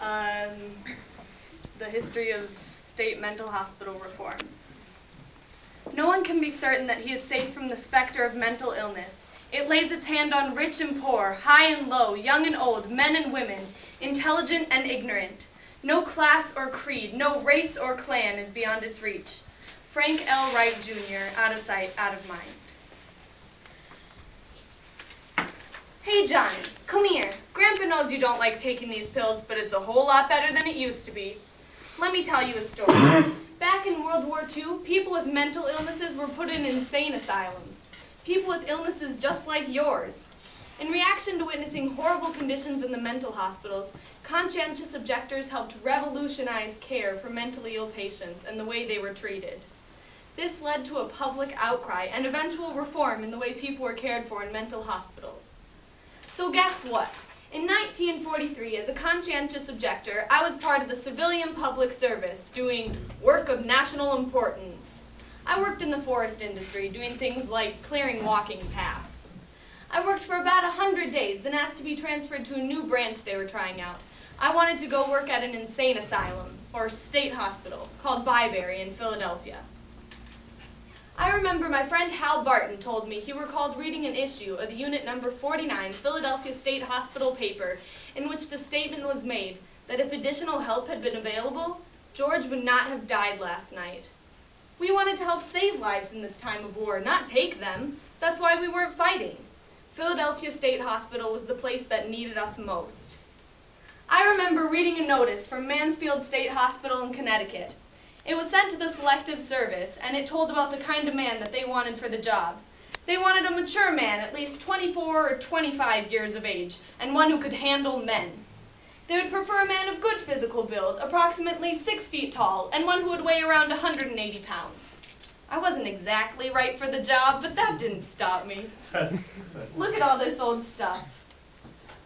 The history of state mental hospital reform. No one can be certain that he is safe from the specter of mental illness. It lays its hand on rich and poor, high and low, young and old, men and women, intelligent and ignorant. No class or creed, no race or clan is beyond its reach. Frank L. Wright, Jr., out of sight, out of mind. Hey, Johnny, come here. Grandpa knows you don't like taking these pills, but it's a whole lot better than it used to be. Let me tell you a story. Back in World War II, people with mental illnesses were put in insane asylums. People with illnesses just like yours. In reaction to witnessing horrible conditions in the mental hospitals, conscientious objectors helped revolutionize care for mentally ill patients and the way they were treated. This led to a public outcry and eventual reform in the way people were cared for in mental hospitals. So guess what? In 1943, as a conscientious objector, I was part of the civilian public service doing work of national importance. I worked in the forest industry doing things like clearing walking paths. I worked for about 100 days, then asked to be transferred to a new branch they were trying out. I wanted to go work at an insane asylum, or state hospital, called Byberry in Philadelphia. I remember my friend Hal Barton told me he recalled reading an issue of the Unit Number 49 Philadelphia State Hospital paper in which the statement was made that if additional help had been available, George would not have died last night. We wanted to help save lives in this time of war, not take them. That's why we weren't fighting. Philadelphia State Hospital was the place that needed us most. I remember reading a notice from Mansfield State Hospital in Connecticut. It was sent to the selective service, and it told about the kind of man that they wanted for the job. They wanted a mature man, at least 24 or 25 years of age, and one who could handle men. They would prefer a man of good physical build, approximately 6 feet tall, and one who would weigh around 180 pounds. I wasn't exactly right for the job, but that didn't stop me. Look at all this old stuff.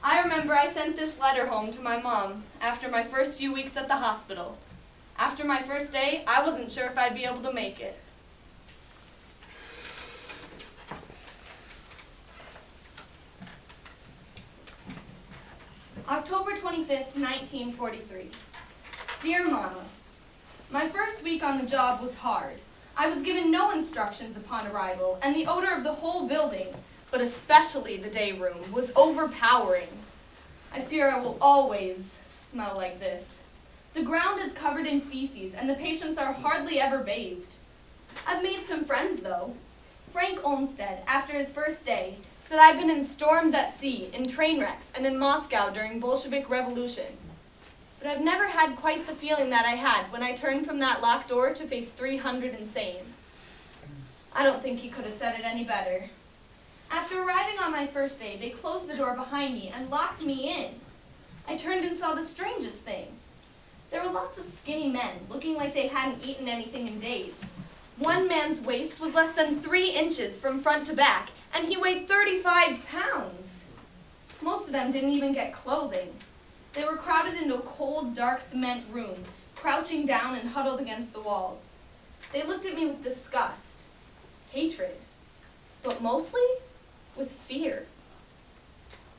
I remember I sent this letter home to my mom after my first few weeks at the hospital. After my first day, I wasn't sure if I'd be able to make it. October 25th, 1943. Dear Mama, my first week on the job was hard. I was given no instructions upon arrival, and the odor of the whole building, but especially the day room, was overpowering. I fear I will always smell like this. The ground is covered in feces, and the patients are hardly ever bathed. I've made some friends, though. Frank Olmsted, after his first day, said I'd been in storms at sea, in train wrecks, and in Moscow during Bolshevik Revolution. But I've never had quite the feeling that I had when I turned from that locked door to face 300 insane. I don't think he could have said it any better. After arriving on my first day, they closed the door behind me and locked me in. I turned and saw the strangest thing. There were lots of skinny men, looking like they hadn't eaten anything in days. One man's waist was less than 3 inches from front to back, and he weighed 35 pounds. Most of them didn't even get clothing. They were crowded into a cold, dark cement room, crouching down and huddled against the walls. They looked at me with disgust, hatred, but mostly with fear.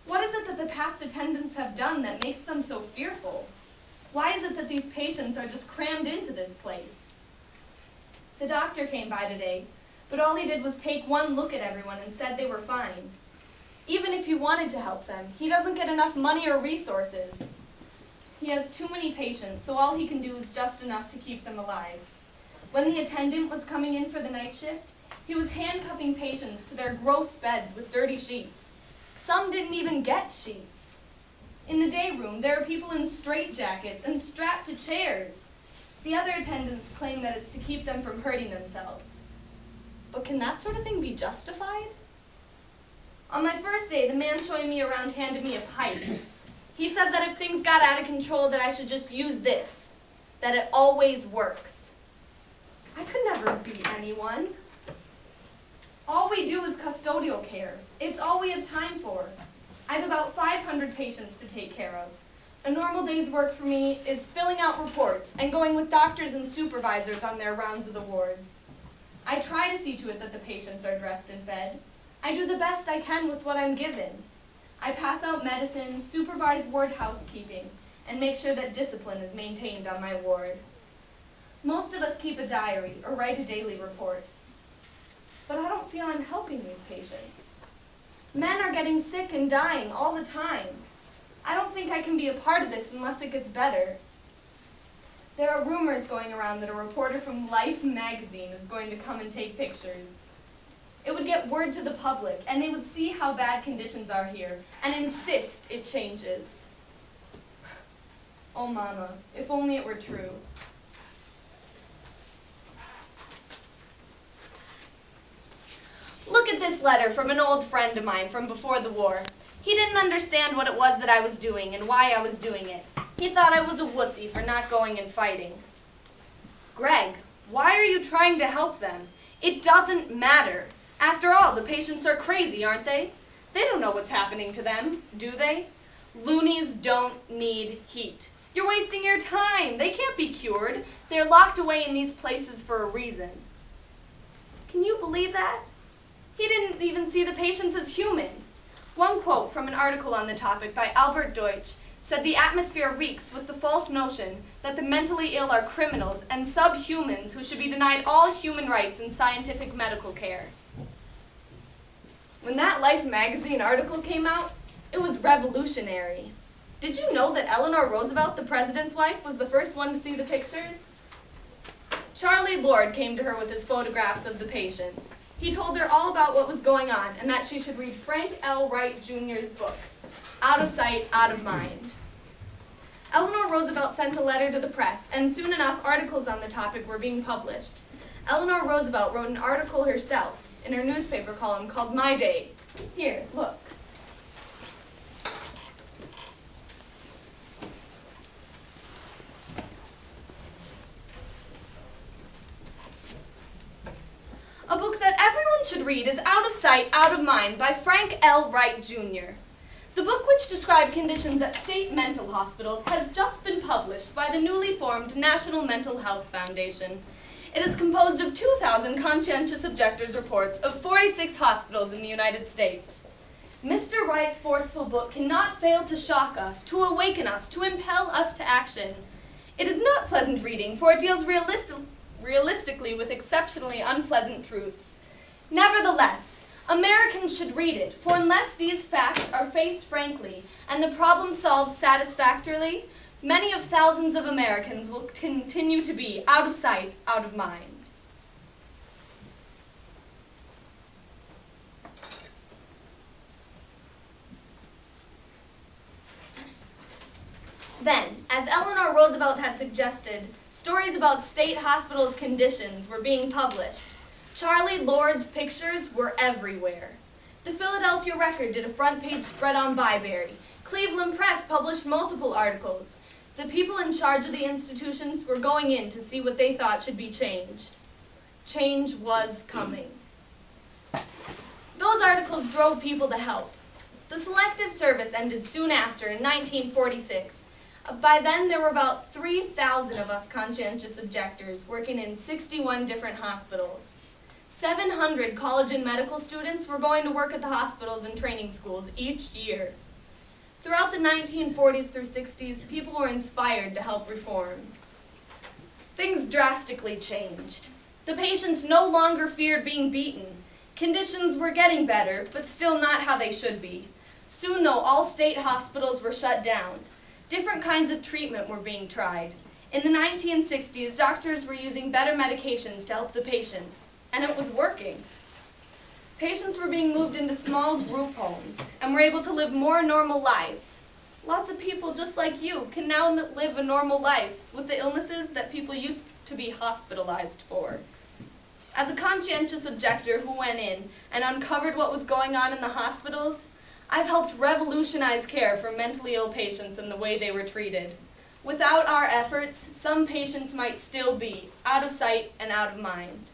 What is it that the past attendants have done that makes them so fearful? Why is it that these patients are just crammed into this place? The doctor came by today, but all he did was take one look at everyone and said they were fine. Even if he wanted to help them, he doesn't get enough money or resources. He has too many patients, so all he can do is just enough to keep them alive. When the attendant was coming in for the night shift, he was handcuffing patients to their gross beds with dirty sheets. Some didn't even get sheets. In the day room, there are people in straitjackets and strapped to chairs. The other attendants claim that it's to keep them from hurting themselves. But can that sort of thing be justified? On my first day, the man showing me around handed me a pipe. He said that if things got out of control, that I should just use this, that it always works. I could never be anyone. All we do is custodial care. It's all we have time for. I have about 500 patients to take care of. A normal day's work for me is filling out reports and going with doctors and supervisors on their rounds of the wards. I try to see to it that the patients are dressed and fed. I do the best I can with what I'm given. I pass out medicine, supervise ward housekeeping, and make sure that discipline is maintained on my ward. Most of us keep a diary or write a daily report. But I don't feel I'm helping these patients. Men are getting sick and dying all the time. I don't think I can be a part of this unless it gets better. There are rumors going around that a reporter from Life magazine is going to come and take pictures. It would get word to the public, and they would see how bad conditions are here, and insist it changes. Oh, Mama, if only it were true. Look at this letter from an old friend of mine from before the war. He didn't understand what it was that I was doing and why I was doing it. He thought I was a wussy for not going and fighting. Greg, why are you trying to help them? It doesn't matter. After all, the patients are crazy, aren't they? They don't know what's happening to them, do they? Loonies don't need heat. You're wasting your time. They can't be cured. They're locked away in these places for a reason. Can you believe that? He didn't even see the patients as human. One quote from an article on the topic by Albert Deutsch said the atmosphere reeks with the false notion that the mentally ill are criminals and subhumans who should be denied all human rights and scientific medical care. When that Life magazine article came out, it was revolutionary. Did you know that Eleanor Roosevelt, the president's wife, was the first one to see the pictures? Charlie Lord came to her with his photographs of the patients. He told her all about what was going on and that she should read Frank L. Wright Jr.'s book, Out of Sight, Out of Mind. Eleanor Roosevelt sent a letter to the press, and soon enough articles on the topic were being published. Eleanor Roosevelt wrote an article herself in her newspaper column called My Day. Here, look. A book that everyone should read is Out of Sight, Out of Mind by Frank L. Wright Jr. The book, which described conditions at state mental hospitals, has just been published by the newly formed National Mental Health Foundation. It is composed of 2,000 conscientious objectors' reports of 46 hospitals in the United States. Mr. Wright's forceful book cannot fail to shock us, to awaken us, to impel us to action. It is not pleasant reading, for it deals realistically with exceptionally unpleasant truths. Nevertheless, Americans should read it, for unless these facts are faced frankly and the problem solved satisfactorily, many of thousands of Americans will continue to be out of sight, out of mind. Then, as Eleanor Roosevelt had suggested, stories about state hospitals' conditions were being published. Charlie Lord's pictures were everywhere. The Philadelphia Record did a front-page spread on Byberry. Cleveland Press published multiple articles. The people in charge of the institutions were going in to see what they thought should be changed. Change was coming. Those articles drove people to help. The Selective Service ended soon after, in 1946. By then, there were about 3,000 of us conscientious objectors working in 61 different hospitals. 700 college and medical students were going to work at the hospitals and training schools each year. Throughout the 1940s through 60s, people were inspired to help reform. Things drastically changed. The patients no longer feared being beaten. Conditions were getting better, but still not how they should be. Soon, though, all state hospitals were shut down. Different kinds of treatment were being tried. In the 1960s, doctors were using better medications to help the patients, and it was working. Patients were being moved into small group homes and were able to live more normal lives. Lots of people just like you can now live a normal life with the illnesses that people used to be hospitalized for. As a conscientious objector who went in and uncovered what was going on in the hospitals, I've helped revolutionize care for mentally ill patients and the way they were treated. Without our efforts, some patients might still be out of sight and out of mind.